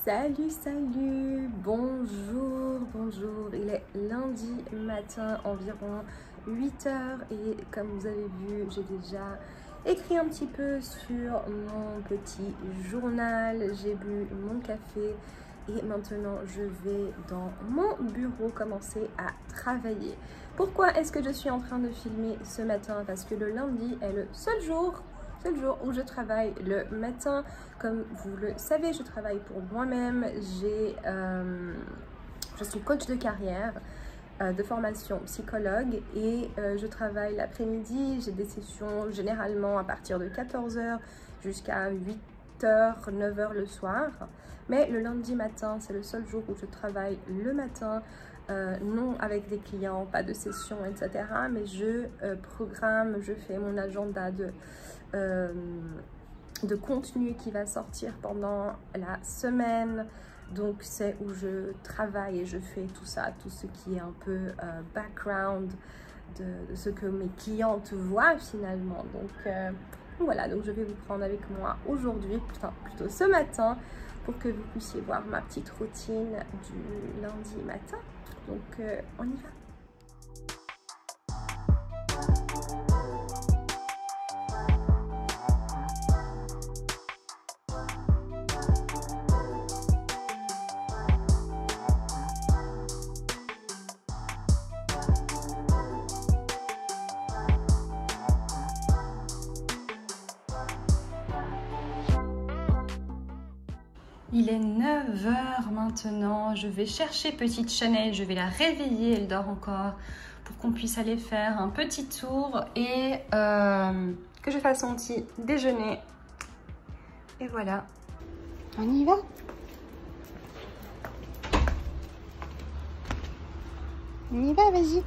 Salut, salut, bonjour, il est lundi matin, environ 8 heures et comme vous avez vu, j'ai déjà écrit un petit peu sur mon petit journal, j'ai bu mon café et maintenant je vais dans mon bureau commencer à travailler. Pourquoi est-ce que je suis en train de filmer ce matin? Parce que le lundi est le seul jour où je travaille le matin. Comme vous le savez, je travaille pour moi-même. Je suis coach de carrière, de formation psychologue et je travaille l'après-midi. J'ai des sessions généralement à partir de 14 h jusqu'à 8 h, 9 h le soir. Mais le lundi matin, c'est le seul jour où je travaille le matin. Non avec des clients, pas de session, etc. Mais je programme, je fais mon agenda de contenu qui va sortir pendant la semaine. Donc c'est où je travaille et je fais tout ça, tout ce qui est un peu background de ce que mes clientes voient finalement. Donc voilà, donc je vais vous prendre avec moi aujourd'hui, enfin plutôt ce matin, pour que vous puissiez voir ma petite routine du lundi matin. Donc on y va. Il est 9 h maintenant, je vais chercher petite Chanel, je vais la réveiller, elle dort encore, pour qu'on puisse aller faire un petit tour et que je fasse son petit déjeuner. Et voilà, on y va. On y va, vas-y.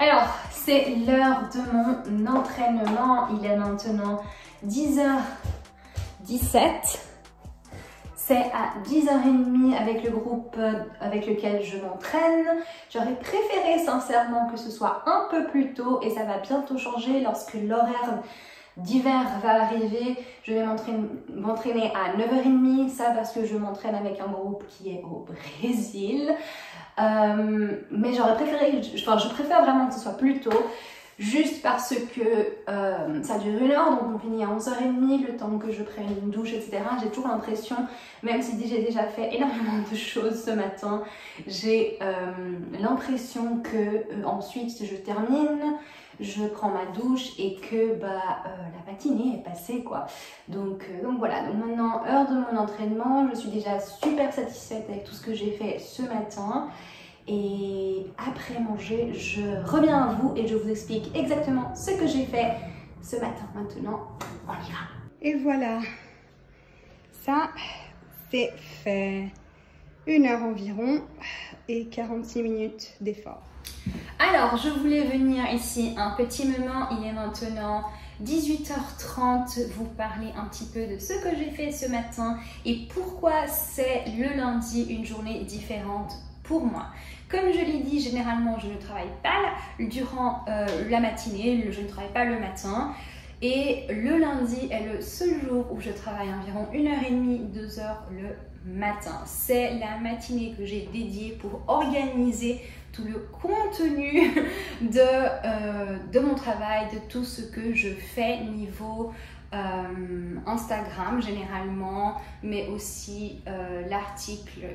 Alors, c'est l'heure de mon entraînement. Il est maintenant 10h17. C'est à 10h30 avec le groupe avec lequel je m'entraîne. J'aurais préféré sincèrement que ce soit un peu plus tôt et ça va bientôt changer lorsque l'horaire d'hiver va arriver. Je vais m'entraîner à 9h30, ça parce que je m'entraîne avec un groupe qui est au Brésil. Mais j'aurais préféré, je préfère vraiment que ce soit plus tôt, juste parce que ça dure 1 heure, donc on finit à 11h30, le temps que je prenne une douche, etc. J'ai toujours l'impression, même si j'ai déjà fait énormément de choses ce matin, j'ai l'impression que ensuite je termine, je prends ma douche et que la matinée est passée quoi. Donc voilà, donc maintenant heure de mon entraînement, je suis déjà super satisfaite avec tout ce que j'ai fait ce matin. Et après manger, je reviens à vous et je vous explique exactement ce que j'ai fait ce matin. Maintenant, on y va. Et voilà, ça c'est fait. 1 heure environ et 46 minutes d'effort. Alors, je voulais venir ici un petit moment, il est maintenant 18h30, vous parler un petit peu de ce que j'ai fait ce matin et pourquoi c'est le lundi une journée différente pour moi. Comme je l'ai dit, généralement je ne travaille pas durant la matinée, je ne travaille pas le matin. Et le lundi est le seul jour où je travaille environ 1h30, 2 h le matin. C'est la matinée que j'ai dédiée pour organiser tout le contenu de mon travail, de tout ce que je fais niveau Instagram généralement, mais aussi l'article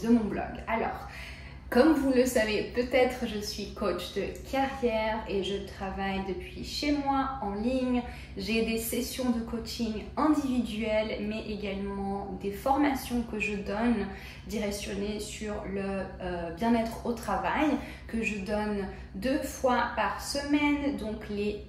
de mon blog. Alors, comme vous le savez, peut-être je suis coach de carrière et je travaille depuis chez moi en ligne. J'ai des sessions de coaching individuelles, mais également des formations que je donne directionnées sur le bien-être au travail, que je donne 2 fois par semaine, donc les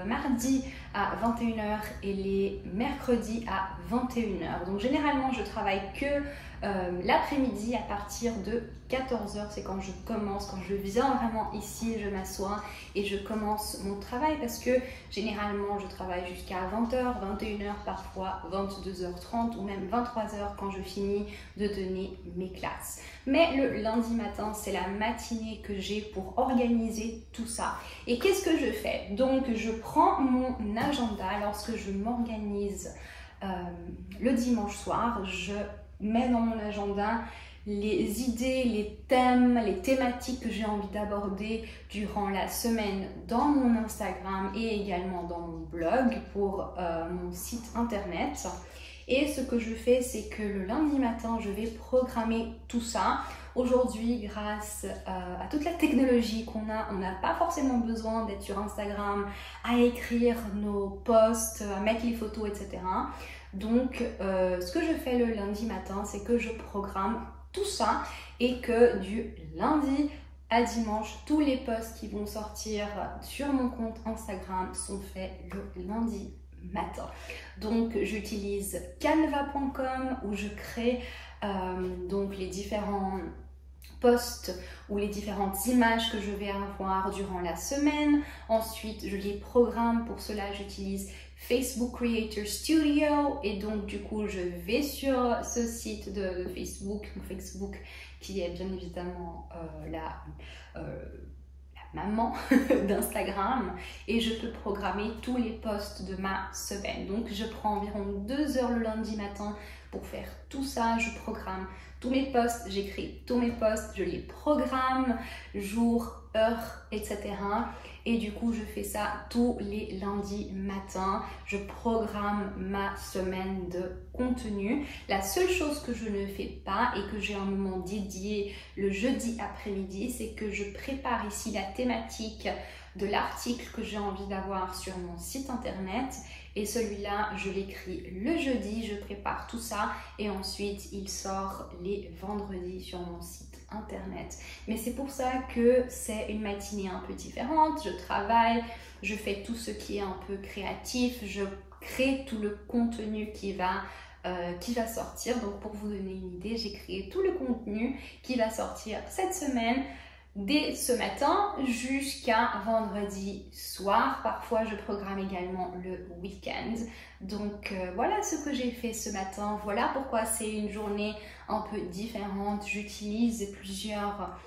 mardis à 21 h et les mercredis à 21 h. Donc généralement, je travaille que L'après-midi à partir de 14h, c'est quand je commence, quand je viens vraiment ici, je m'assois et je commence mon travail parce que généralement je travaille jusqu'à 20h, 21h, parfois 22h30 ou même 23h quand je finis de donner mes classes. Mais le lundi matin, c'est la matinée que j'ai pour organiser tout ça. Et qu'est-ce que je fais? Donc je prends mon agenda lorsque je m'organise le dimanche soir, je mets dans mon agenda les idées, les thèmes, les thématiques que j'ai envie d'aborder durant la semaine dans mon Instagram et également dans mon blog pour mon site internet. Et ce que je fais, c'est que le lundi matin, je vais programmer tout ça. Aujourd'hui, grâce à toute la technologie qu'on a, on n'a pas forcément besoin d'être sur Instagram, à écrire nos posts, à mettre les photos, etc. Donc, ce que je fais le lundi matin, c'est que je programme tout ça et que du lundi à dimanche, tous les posts qui vont sortir sur mon compte Instagram sont faits le lundi matin. Donc, j'utilise canva.com où je crée donc les différents posts ou les différentes images que je vais avoir durant la semaine. Ensuite, je les programme. Pour cela, j'utilise Facebook Creator Studio et donc du coup, je vais sur ce site de Facebook qui est bien évidemment la maman d'Instagram et je peux programmer tous les posts de ma semaine. Donc, je prends environ 2 heures le lundi matin pour faire tout ça. Je programme tous mes posts, j'écris tous mes posts, je les programme, jour, heure, etc. Et du coup, je fais ça tous les lundis matins. Je programme ma semaine de contenu. La seule chose que je ne fais pas et que j'ai un moment dédié le jeudi après-midi, c'est que je prépare ici la thématique de l'article que j'ai envie d'avoir sur mon site internet. Et celui-là, je l'écris le jeudi, je prépare tout ça et ensuite il sort les vendredis sur mon site internet. Mais c'est pour ça que c'est une matinée un peu différente. Je travaille, je fais tout ce qui est un peu créatif, je crée tout le contenu qui va sortir. Donc pour vous donner une idée, j'ai créé tout le contenu qui va sortir cette semaine. Dès ce matin jusqu'à vendredi soir. Parfois, je programme également le week-end. Donc, voilà ce que j'ai fait ce matin. Voilà pourquoi c'est une journée un peu différente. J'utilise plusieurs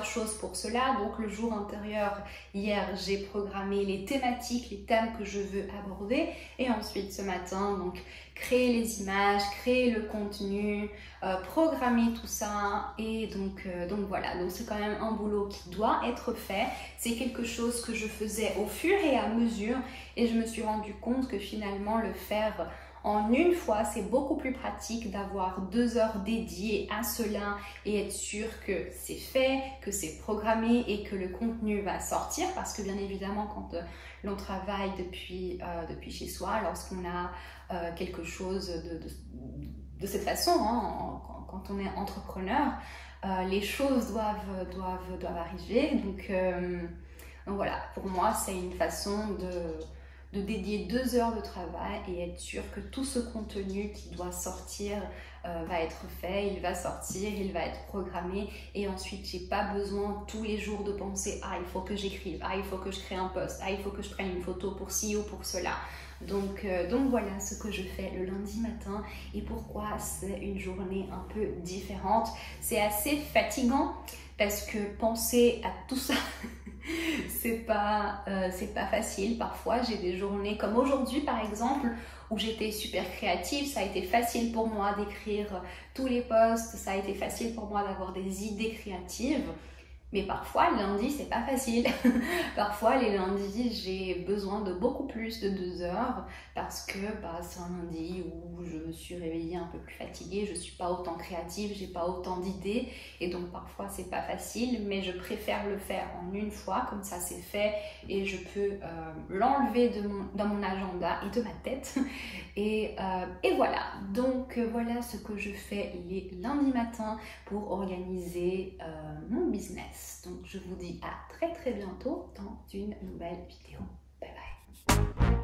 choses pour cela. Donc, le jour antérieur, hier, j'ai programmé les thématiques, les thèmes que je veux aborder. Et ensuite, ce matin, donc, créer les images, créer le contenu, programmer tout ça. Et donc voilà. Donc, c'est quand même un boulot qui doit être fait. C'est quelque chose que je faisais au fur et à mesure. Et je me suis rendu compte que finalement, le faire en une fois, c'est beaucoup plus pratique d'avoir 2 heures dédiées à cela et être sûr que c'est fait, que c'est programmé et que le contenu va sortir. Parce que bien évidemment, quand l'on travaille depuis chez soi, lorsqu'on a quelque chose de cette façon, hein, quand on est entrepreneur, les choses doivent arriver. Donc voilà, pour moi, c'est une façon de dédier 2 heures de travail et être sûr que tout ce contenu qui doit sortir va être fait, il va sortir, il va être programmé et ensuite j'ai pas besoin tous les jours de penser « Ah, il faut que j'écrive, ah, il faut que je crée un post, ah, il faut que je prenne une photo pour ci ou pour cela ». Donc voilà ce que je fais le lundi matin et pourquoi c'est une journée un peu différente. C'est assez fatigant parce que penser à tout ça c'est pas facile. Parfois j'ai des journées comme aujourd'hui par exemple où j'étais super créative, ça a été facile pour moi d'écrire tous les posts, ça a été facile pour moi d'avoir des idées créatives. Mais parfois, le lundi, c'est pas facile. Parfois, les lundis, j'ai besoin de beaucoup plus de 2 heures parce que c'est un lundi où je me suis réveillée un peu plus fatiguée, je suis pas autant créative, j'ai pas autant d'idées et donc parfois, c'est pas facile, mais je préfère le faire en une fois, comme ça c'est fait et je peux l'enlever dans mon agenda et de ma tête. Et voilà, donc voilà ce que je fais les lundis matins pour organiser mon business. Donc je vous dis à très bientôt dans une nouvelle vidéo. Bye bye.